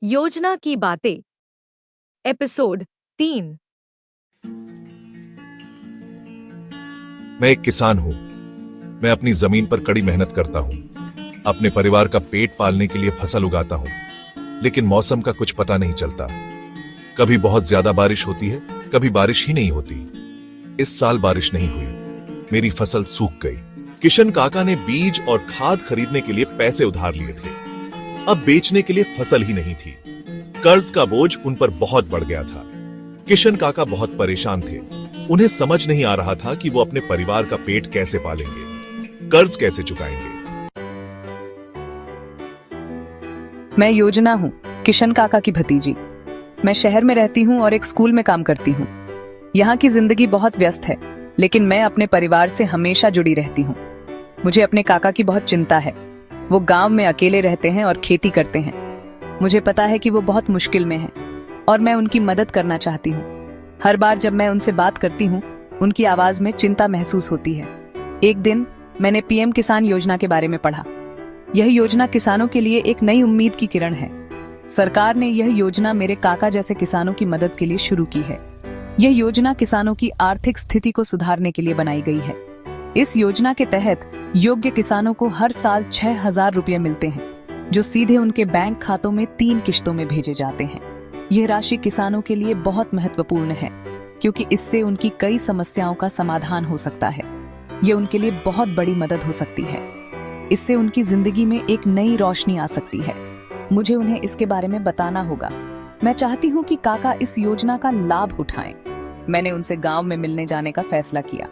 योजना की बातें एपिसोड 3। मैं एक किसान हूं। मैं अपनी जमीन पर कड़ी मेहनत करता हूं। अपने परिवार का पेट पालने के लिए फसल उगाता हूं। लेकिन मौसम का कुछ पता नहीं चलता। कभी बहुत ज्यादा बारिश होती है, कभी बारिश ही नहीं होती। इस साल बारिश नहीं हुई। मेरी फसल सूख गई। किशन काका ने बीज और खाद खरीदने के लिए पैसे उधार लिए थे। अब बेचने के लिए फसल ही नहीं थी। कर्ज का बोझ उन पर बहुत बढ़ गया था। किशन काका बहुत परेशान थे। उन्हें समझ नहीं आ रहा था कि वो अपने परिवार का पेट कैसे पालेंगे, कर्ज कैसे चुकाएंगे। मैं योजना हूँ, किशन काका की भतीजी। मैं शहर में रहती हूँ और एक स्कूल में काम करती हूँ। यहाँ की जिंदगी बहुत व्यस्त है, लेकिन मैं अपने परिवार से हमेशा जुड़ी रहती हूँ। मुझे अपने काका की बहुत चिंता है। वो गांव में अकेले रहते हैं और खेती करते हैं। मुझे पता है कि वो बहुत मुश्किल में हैं और मैं उनकी मदद करना चाहती हूँ। हर बार जब मैं उनसे बात करती हूँ, उनकी आवाज में चिंता महसूस होती है। एक दिन मैंने पीएम किसान योजना के बारे में पढ़ा। यह योजना किसानों के लिए एक नई उम्मीद की किरण है। सरकार ने यह योजना मेरे काका जैसे किसानों की मदद के लिए शुरू की है। यह योजना किसानों की आर्थिक स्थिति को सुधारने के लिए बनाई गई है। इस योजना के तहत योग्य किसानों को हर साल 6,000 रुपये मिलते हैं, जो सीधे उनके बैंक खातों में 3 किश्तों में भेजे जाते हैं। यह राशि किसानों के लिए बहुत महत्वपूर्ण है, क्योंकि इससे उनकी कई समस्याओं का समाधान हो सकता है। यह उनके लिए बहुत बड़ी मदद हो सकती है। इससे उनकी जिंदगी में एक नई रोशनी आ सकती है। मुझे उन्हें इसके बारे में बताना होगा। मैं चाहती हूँ कि काका इस योजना का लाभ उठाएं। मैंने उनसे गांव में मिलने जाने का फैसला किया।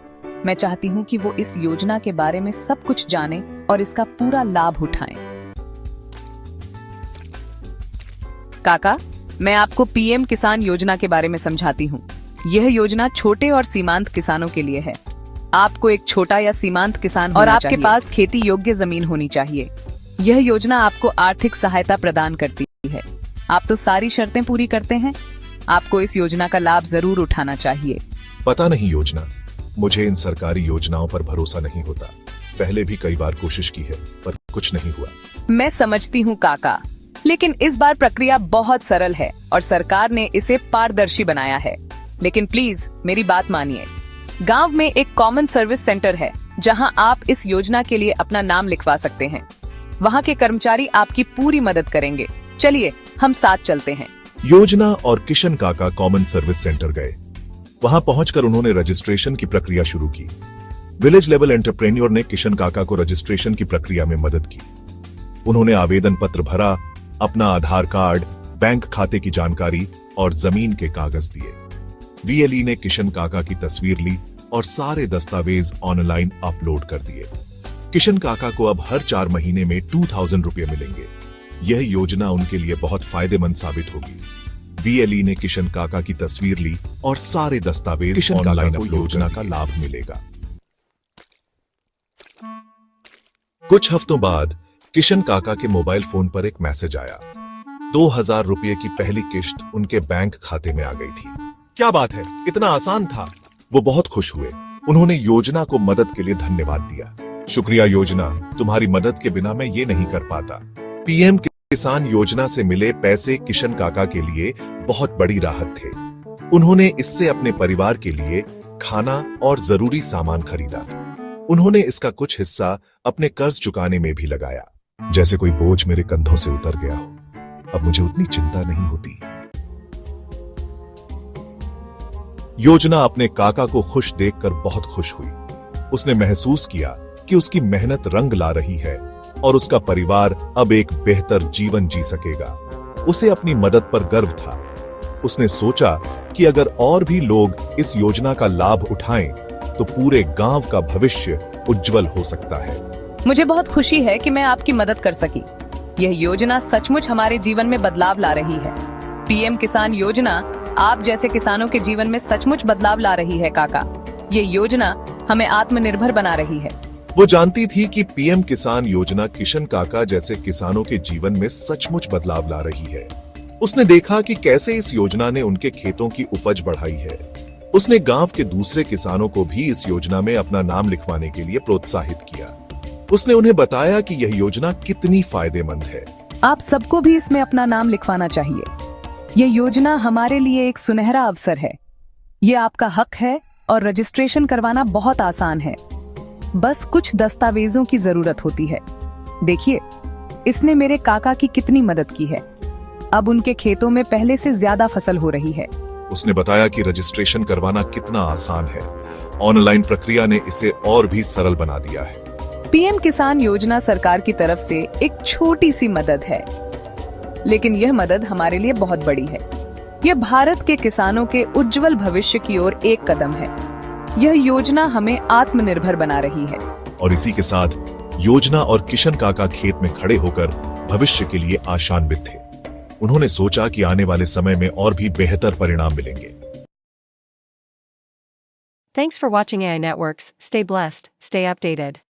मैं चाहती हूँ कि वो इस योजना के बारे में सब कुछ जाने और इसका पूरा लाभ उठाएं। काका, मैं आपको पीएम किसान योजना के बारे में समझाती हूँ। यह योजना छोटे और सीमांत किसानों के लिए है। आपको एक छोटा या सीमांत किसान होना चाहिए और आपके पास खेती योग्य जमीन होनी चाहिए। यह योजना आपको आर्थिक सहायता प्रदान करती है। आप तो सारी शर्तें पूरी करते हैं। आपको इस योजना का लाभ जरूर उठाना चाहिए। पता नहीं योजना, मुझे इन सरकारी योजनाओं पर भरोसा नहीं होता। पहले भी कई बार कोशिश की है, पर कुछ नहीं हुआ। मैं समझती हूँ काका, लेकिन इस बार प्रक्रिया बहुत सरल है और सरकार ने इसे पारदर्शी बनाया है। लेकिन प्लीज मेरी बात मानिए। गांव में एक कॉमन सर्विस सेंटर है, जहां आप इस योजना के लिए अपना नाम लिखवा सकते हैं। वहां के कर्मचारी आपकी पूरी मदद करेंगे। चलिए हम साथ चलते हैं। योजना और किशन काका कॉमन सर्विस सेंटर गए। वहां पहुंचकर उन्होंने रजिस्ट्रेशन की प्रक्रिया शुरू की। विलेज लेवल एंटरप्रेन्योर ने किशन काका को रजिस्ट्रेशन की प्रक्रिया में मदद की। उन्होंने आवेदन पत्र भरा, अपना आधार कार्ड, बैंक खाते की जानकारी और जमीन के कागज दिए। वीएलई ने किशन काका की तस्वीर ली और सारे दस्तावेज ऑनलाइन अपलोड कर दिए। किशन काका को अब हर 4 महीने में 2,000 रुपये मिलेंगे। यह योजना उनके लिए बहुत फायदेमंद साबित होगी। वीएलई ने किशन काका की तस्वीर ली और सारे दस्तावेज ऑनलाइन अपलोड। योजना का लाभ मिलेगा। कुछ हफ्तों बाद किशन काका के मोबाइल फोन पर एक मैसेज आया। 2,000 रुपये की पहली किश्त उनके बैंक खाते में आ गई थी। क्या बात है, इतना आसान था। वो बहुत खुश हुए। उन्होंने योजना को मदद के लिए धन्यवाद दिया। शुक्रिया योजना, तुम्हारी मदद के बिना मैं ये नहीं कर पाता। पीएम किसान योजना से मिले पैसे किशन काका के लिए बहुत बड़ी राहत थे। उन्होंने इससे अपने परिवार के लिए खाना और जरूरी सामान खरीदा। उन्होंने इसका कुछ हिस्सा अपने कर्ज चुकाने में भी लगाया। जैसे कोई बोझ मेरे कंधों से उतर गया हो। अब मुझे उतनी चिंता नहीं होती। योजना अपने काका को खुश देखकर बहुत खुश हुई। उसने महसूस किया कि उसकी मेहनत रंग ला रही है और उसका परिवार अब एक बेहतर जीवन जी सकेगा। उसे अपनी मदद पर गर्व था। उसने सोचा कि अगर और भी लोग इस योजना का लाभ उठाएं, तो पूरे गांव का भविष्य उज्जवल हो सकता है। मुझे बहुत खुशी है कि मैं आपकी मदद कर सकी। यह योजना सचमुच हमारे जीवन में बदलाव ला रही है। पीएम किसान योजना आप जैसे किसानों के जीवन में सचमुच बदलाव ला रही है काका। ये योजना हमें आत्मनिर्भर बना रही है। वो जानती थी कि पीएम किसान योजना किशन काका जैसे किसानों के जीवन में सचमुच बदलाव ला रही है। उसने देखा कि कैसे इस योजना ने उनके खेतों की उपज बढ़ाई है। उसने गांव के दूसरे किसानों को भी इस योजना में अपना नाम लिखवाने के लिए प्रोत्साहित किया। उसने उन्हें बताया कि यह योजना कितनी फायदेमंद है। आप सबको भी इसमें अपना नाम लिखवाना चाहिए। ये योजना हमारे लिए एक सुनहरा अवसर है। ये आपका हक है और रजिस्ट्रेशन करवाना बहुत आसान है। बस कुछ दस्तावेजों की जरूरत होती है। देखिए, इसने मेरे काका की कितनी मदद की है। अब उनके खेतों में पहले से ज्यादा फसल हो रही है। उसने बताया कि रजिस्ट्रेशन करवाना कितना आसान है। ऑनलाइन प्रक्रिया ने इसे और भी सरल बना दिया है। पीएम किसान योजना सरकार की तरफ से एक छोटी सी मदद है, लेकिन यह मदद हमारे लिए बहुत बड़ी है। यह भारत के किसानों के उज्जवल भविष्य की ओर एक कदम है। यह योजना हमें आत्मनिर्भर बना रही है। और इसी के साथ योजना और किशन काका खेत में खड़े होकर भविष्य के लिए आशान्वित थे। उन्होंने सोचा कि आने वाले समय में और भी बेहतर परिणाम मिलेंगे। Thanks for watching AI Networks. Stay blessed, stay updated.